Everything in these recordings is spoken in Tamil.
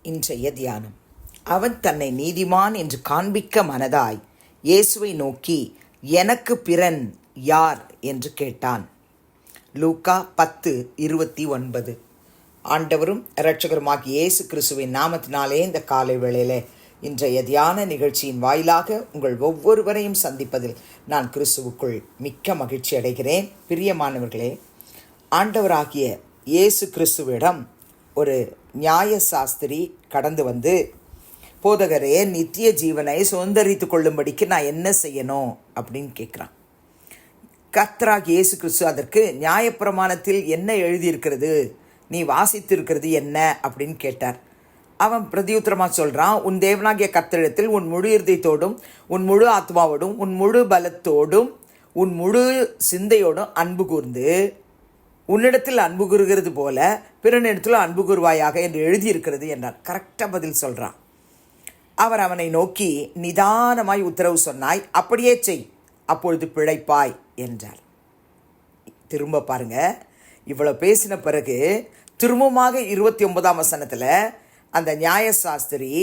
இன்றைய தியானம். அவன் தன்னை நீதிமான் என்று காண்பிக்க மனதாய் இயேசுவை நோக்கி, எனக்கு பிறன் யார் என்று கேட்டான். லூக்கா 10:29. ஆண்டவரும் இரட்சகருமாகிய இயேசு கிறிஸ்துவின் நாமத்தினாலே இந்த காலை வேளையிலே இன்றைய தியான நிகழ்ச்சியின் வாயிலாக உங்கள் ஒவ்வொருவரையும் சந்திப்பதில் நான் கிறிஸ்துவுக்குள் மிக்க மகிழ்ச்சி அடைகிறேன். பிரியமானவர்களே, ஆண்டவராகிய இயேசு கிறிஸ்துவிடம் ஒரு நியாய சாஸ்திரி கடந்து வந்து, போதகரே, நித்திய ஜீவனை சுதந்தரித்து கொள்ளும்படிக்கு நான் என்ன செய்யணும் அப்படின்னு கேட்குறான். கர்த்தராகிய இயேசு கிறிஸ்து அதற்கு, நியாயப்பிரமாணத்தில் என்ன எழுதியிருக்கிறது, நீ வாசித்திருக்கிறது என்ன அப்படின்னு கேட்டார். அவன் பிரதியுத்தரமாக சொல்கிறான், உன் தேவனாகிய கர்த்தரிடத்தில் உன் முழு இருதயத்தோடும் உன் முழு ஆத்மாவோடும் உன் முழு பலத்தோடும் உன் முழு சிந்தையோடும் அன்பு கூர்ந்து உன்னிடத்தில் அன்பு கூறுகிறது போல பிறனிடத்தில் அன்பு கூறுவாயாக என்று எழுதியிருக்கிறது என்றார். கரெக்டாக பதில் சொல்கிறான். அவர் அவனை நோக்கி, நிதானமாய் உத்தரவு சொன்னாய், அப்படியே செய், அப்பொழுது பிழைப்பாய் என்றார். திரும்ப பாருங்க, இவ்வளோ பேசின பிறகு திரும்பமாக 29ஆம் வசனத்தில் அந்த நியாயசாஸ்திரி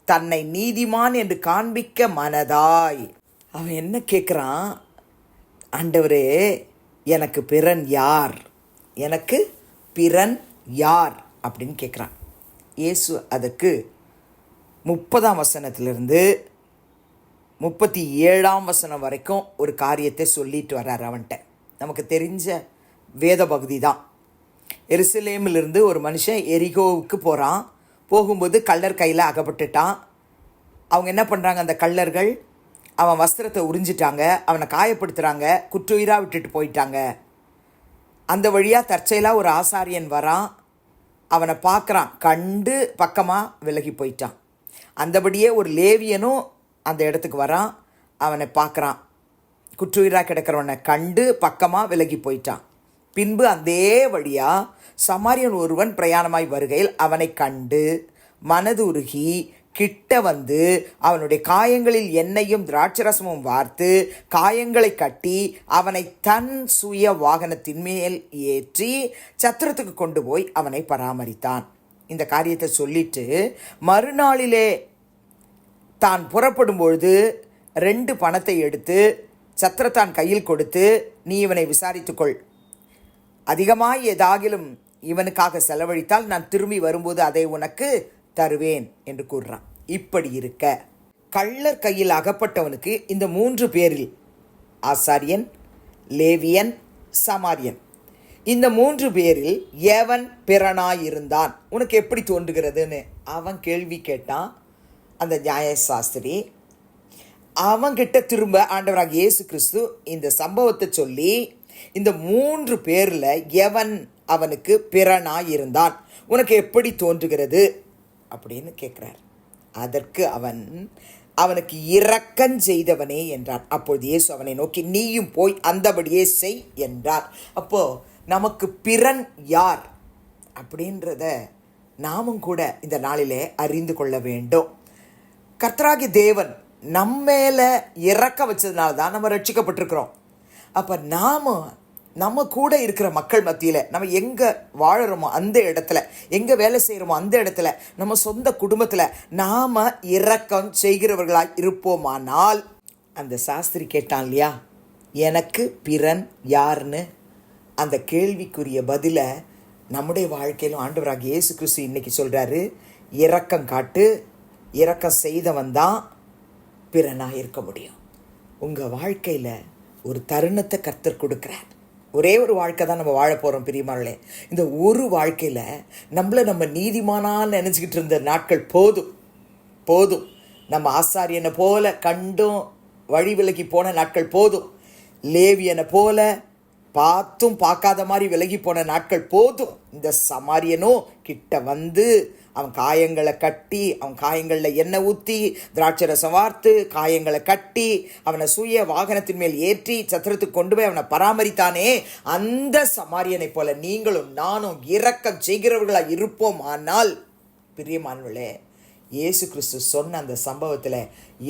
தன்னை நீதிமான் என்று காண்பிக்க மனதாய், அவன் என்ன கேட்குறான், ஆண்டவரே, எனக்கு பிறன் யார், எனக்கு பிறன் யார் அப்படின்னு கேட்குறான். இயேசு அதற்கு 30ஆம் வசனத்திலிருந்து 37ஆம் வசனம் வரைக்கும் ஒரு காரியத்தை சொல்லிட்டு வர்றார். அவன்கிட்ட நமக்கு தெரிஞ்ச வேத பகுதி தான். எருசலேமிலிருந்து ஒரு மனுஷன் எரிகோவுக்கு போகிறான். போகும்போது கள்ளர் கையில் அகப்பட்டுட்டான். அவங்க என்ன பண்ணுறாங்க, அந்த கள்ளர்கள் அவன் வஸ்திரத்தை உறிஞ்சிட்டாங்க, அவனை காயப்படுத்துகிறாங்க, குற்றுயிராக விட்டுட்டு போயிட்டாங்க. அந்த வழியாக தற்செயலாக ஒரு ஆசாரியன் வரான். அவனை பார்க்குறான், கண்டு பக்கமாக விலகி போயிட்டான். அந்தபடியே ஒரு லேவியனும் அந்த இடத்துக்கு வரான். அவனை பார்க்குறான், குற்றுயிராக கிடக்கிறவனை கண்டு பக்கமாக விலகி போயிட்டான். பின்பு அதே வழியாக சமாரியன் ஒருவன் பிரயாணமாய் வருகையில் அவனை கண்டு மனது உருகி கிட்ட வந்து அவனுடைய காயங்களில் எண்ணெயும் திராட்சரசமும் வார்த்து காயங்களை கட்டி அவனை தன் சுய வாகனத்தின் மேல் ஏற்றி சத்திரத்துக்கு கொண்டு போய் அவனை பராமரித்தான். இந்த காரியத்தை சொல்லிட்டு மறுநாளிலே தான் புறப்படும் பொழுது 2 பணத்தை எடுத்து சத்திரத்தான் கையில் கொடுத்து, நீ இவனை விசாரித்துக்கொள், அதிகமாய் ஏதாகிலும் இவனுக்காக செலவழித்தால் நான் திரும்பி வரும்போது அதை உனக்கு தருவேன் என்று கூறுறான். இப்படி இருக்க கள்ளர் கையில் அகப்பட்டவனுக்கு இந்த 3 பேரில், ஆசாரியன், லேவியன், சமாரியன், இந்த 3 பேரில் எவன் பிறனாயிருந்தான் உனக்கு எப்படி தோன்றுகிறதுன்னு அவன் கேள்வி கேட்டான். அந்த நியாயசாஸ்திரி அவன்கிட்ட திரும்ப ஆண்டவராக இயேசு கிறிஸ்து இந்த சம்பவத்தை சொல்லி, இந்த 3 பேரில் எவன் அவனுக்கு பிறனாயிருந்தான் உனக்கு எப்படி தோன்றுகிறது அப்படின்னு கேட்குறார். அதற்கு அவன், அவனுக்கு இரக்கம் செய்தவனே என்றான். அப்பொழுது இயேசு அவனை நோக்கி, நீயும் போய் அந்தபடியே செய் என்றார். அப்போது நமக்கு பிறன் யார் அப்படின்றத நாமும் கூட இந்த நாளிலே அறிந்து கொள்ள வேண்டும். கர்த்தராகிய தேவன் நம்மேல இறக்க வச்சதுனால தான் நம்ம ரட்சிக்கப்பட்டிருக்கிறோம். அப்போ நம்ம கூட இருக்கிற மக்கள் மத்தியில், நம்ம எங்கே வாழறோமோ அந்த இடத்துல, எங்கே வேலை செய்கிறோமோ அந்த இடத்துல, நம்ம சொந்த குடும்பத்தில் நாம் இரக்கம் செய்கிறவர்களாக இருப்போமானால், அந்த சாஸ்திரி கேட்டான் இல்லையா, எனக்கு பிறன் யாருன்னு, அந்த கேள்விக்குரிய பதிலை நம்முடைய வாழ்க்கையிலும் ஆண்டவராக இயேசு கிறிஸ்து இன்னைக்கு சொல்கிறாரு. இரக்கம் காட்டு, இரக்கம் செய்தவன் தான் பிறனாக இருக்க முடியும். உங்கள் வாழ்க்கையில் ஒரு தருணத்தை கர்த்தர் கொடுக்குறார். ஒரே ஒரு வாழ்க்கை தான் நம்ம வாழ போகிறோம் பிரியமானவர்களே. இந்த ஒரு வாழ்க்கையில் நம்ம நீதிமானான்னு நினச்சிக்கிட்டு இருந்த நாட்கள் போதும். நம்ம ஆசாரியனை போல கண்டும் வழி விலகி போன நாட்கள் போதும். லேவியனை போல பார்த்தும் பார்க்காத மாதிரி விலகி போன நாட்கள் போதும். இந்த சமாரியனும் கிட்ட வந்து அவன் காயங்களை கட்டி, அவன் காயங்களில் எண்ணெய் ஊற்றி திராட்சரசம் வார்த்து காயங்களை கட்டி அவனை சுய வாகனத்தின் மேல் ஏற்றி சத்திரத்துக்கு கொண்டு போய் அவனை பராமரித்தானே, அந்த சமாரியனை போல நீங்களும் நானும் இரக்கம் செய்கிறவர்களாக இருப்போம். ஆனால் பிரியமானவர்களே, இயேசு கிறிஸ்து சொன்ன அந்த சம்பவத்தில்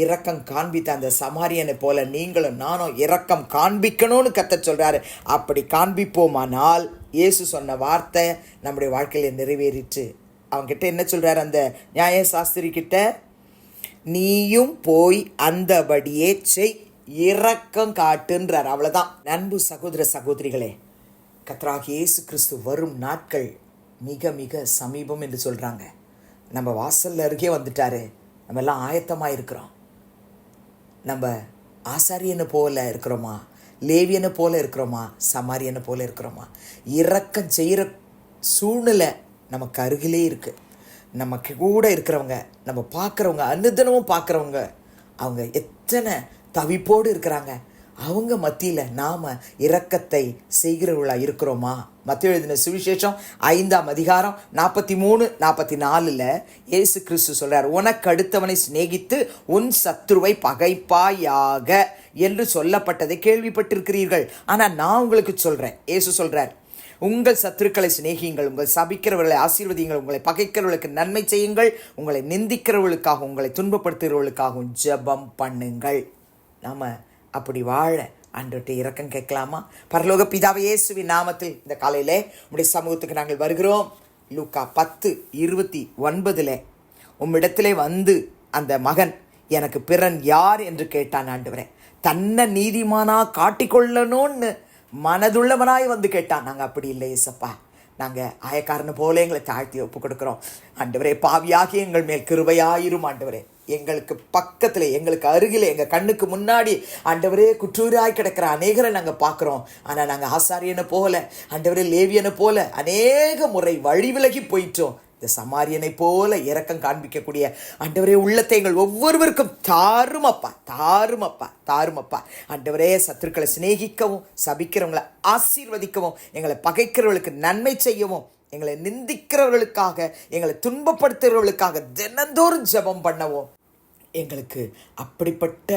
இரக்கம் காண்பித்த அந்த சமாரியனை போல நீங்களும் நானும் இரக்கம் காண்பிக்கணும்னு கர்த்தர் சொல்கிறாரு. அப்படி காண்பிப்போமானால் இயேசு சொன்ன வார்த்தை நம்முடைய வாழ்க்கையில் நிறைவேறிற்று. அவன்கிட்ட என்ன சொல்கிறார் அந்த நியாயசாஸ்திரி கிட்ட? நீயும் போய் அந்தபடியே செய், இரக்கம் காட்டுன்றார். அவ்வளோதான். அன்பு சகோதர சகோதரிகளே, கர்த்தராகிய இயேசு கிறிஸ்து வரும் நாட்கள் மிக மிக சமீபம் என்று சொல்கிறாங்க. நம்ம வாசல் அருகே வந்துட்டாரு. நம்ம எல்லாம் ஆயத்தமாக இருக்கிறோம். நம்ம ஆசாரியனை போல இருக்கிறோமா? லேவியனை போல இருக்கிறோமா? சமாரியனை போல இருக்கிறோமா? இரக்கம் செய்கிற சூழ்நிலை நமக்கு அருகிலே இருக்குது. நமக்கு கூட இருக்கிறவங்க, நம்ம பார்க்குறவங்க, அனுதினமும் பார்க்குறவங்க, அவங்க எத்தனை தவிப்போடு இருக்கிறாங்க. அவங்க மத்தியில் நாம் இரக்கத்தை செய்கிறவர்களாக இருக்கிறோமா? மத்தேயு எழுதின சுவிசேஷம் 5ஆம் அதிகாரம் 43-44 இயேசு கிறிஸ்து சொல்கிறார், உனக்கு அடுத்தவனை சிநேகித்து உன் சத்துருவை பகைப்பாயாக என்று சொல்லப்பட்டதை கேள்விப்பட்டிருக்கிறீர்கள். ஆனால் நான் உங்களுக்கு சொல்கிறேன், இயேசு சொல்கிறார், உங்கள் சத்துருக்களை சிநேகியுங்கள், உங்கள் சபிக்கிறவர்களை ஆசீர்வதியுங்கள், உங்களை பகைக்கிறவர்களுக்கு நன்மை செய்யுங்கள், உங்களை நிந்திக்கிறவர்களுக்காகவும் உங்களை துன்பப்படுத்துகிறவர்களுக்காகவும் ஜெபம் பண்ணுங்கள். நாம் அப்படி வாழ ஆண்டவர்கிட்ட இரக்கம் கேட்கலாமா? பரலோக பிதாவே, இயேசுவின் நாமத்தில் இந்த காலையிலே உம்முடைய சமூகத்துக்கு நாங்கள் வருகிறோம். லூக்கா 10:29 உம்மிடத்திலே வந்து அந்த மகன் எனக்கு பிறன் யார் என்று கேட்டான். ஆண்டவரே, தன்னை நீதிமானா காட்டிக்கொள்ளணும்னு மனதுள்ளவனாய் வந்து கேட்டான். நாங்கள் அப்படி இல்லை ஏசப்பா. நாங்கள் ஆயக்காரனை போல எங்களை தாழ்த்தி ஒப்பு கொடுக்குறோம். ஆண்டவரே, பாவியாகி எங்கள் மேல் கிருபையாயிரும். ஆண்டவரே, எங்களுக்கு பக்கத்தில், எங்களுக்கு அருகில், எங்கள் கண்ணுக்கு முன்னாடி ஆண்டவரே குற்றூராய் கிடக்கிற அநேகரை நாங்கள் பார்க்குறோம். ஆனால் நாங்கள் ஆசாரியனை போல, ஆண்டவரே லேவியனை போல அநேக முறை வழி விலகி போயிட்டோம். இந்த சமாரியனை போல இரக்கம் காண்பிக்கக்கூடிய ஆண்டவரே உள்ளத்தை எங்கள் ஒவ்வொருவருக்கும் தாருமப்பா, தாருமப்பா, தாருமப்பா. ஆண்டவரே, சத்துருக்களை சிநேகிக்கவும், சபிக்கிறவங்களை ஆசீர்வதிக்கவும், எங்களை பகைக்கிறவர்களுக்கு நன்மை செய்யவும், எங்களை நிந்திக்கிறவர்களுக்காக, எங்களை துன்பப்படுத்துகிறவர்களுக்காக தினந்தோறும் ஜெபம் பண்ணவும், எங்களுக்கு அப்படிப்பட்ட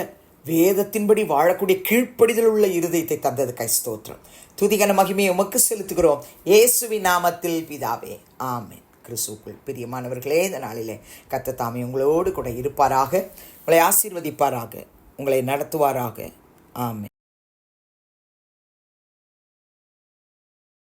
வேதத்தின்படி வாழக்கூடிய கீழ்ப்படிதல் உள்ள இருதயத்தை தந்ததுக்காய் ஸ்தோத்திரம். துதிகன மகிமையை உமக்கு செலுத்துகிறோம் இயேசுவின் நாமத்தில் பிதாவே, ஆமென். கிறிஸ்துவுக்குள் பிரியமானவர்களே, இந்த நாளிலே கர்த்தர் தாமே உங்களோடு கூட இருப்பாராக, உங்களை ஆசீர்வதிப்பாராக, உங்களை நடத்துவாராக. ஆமென்.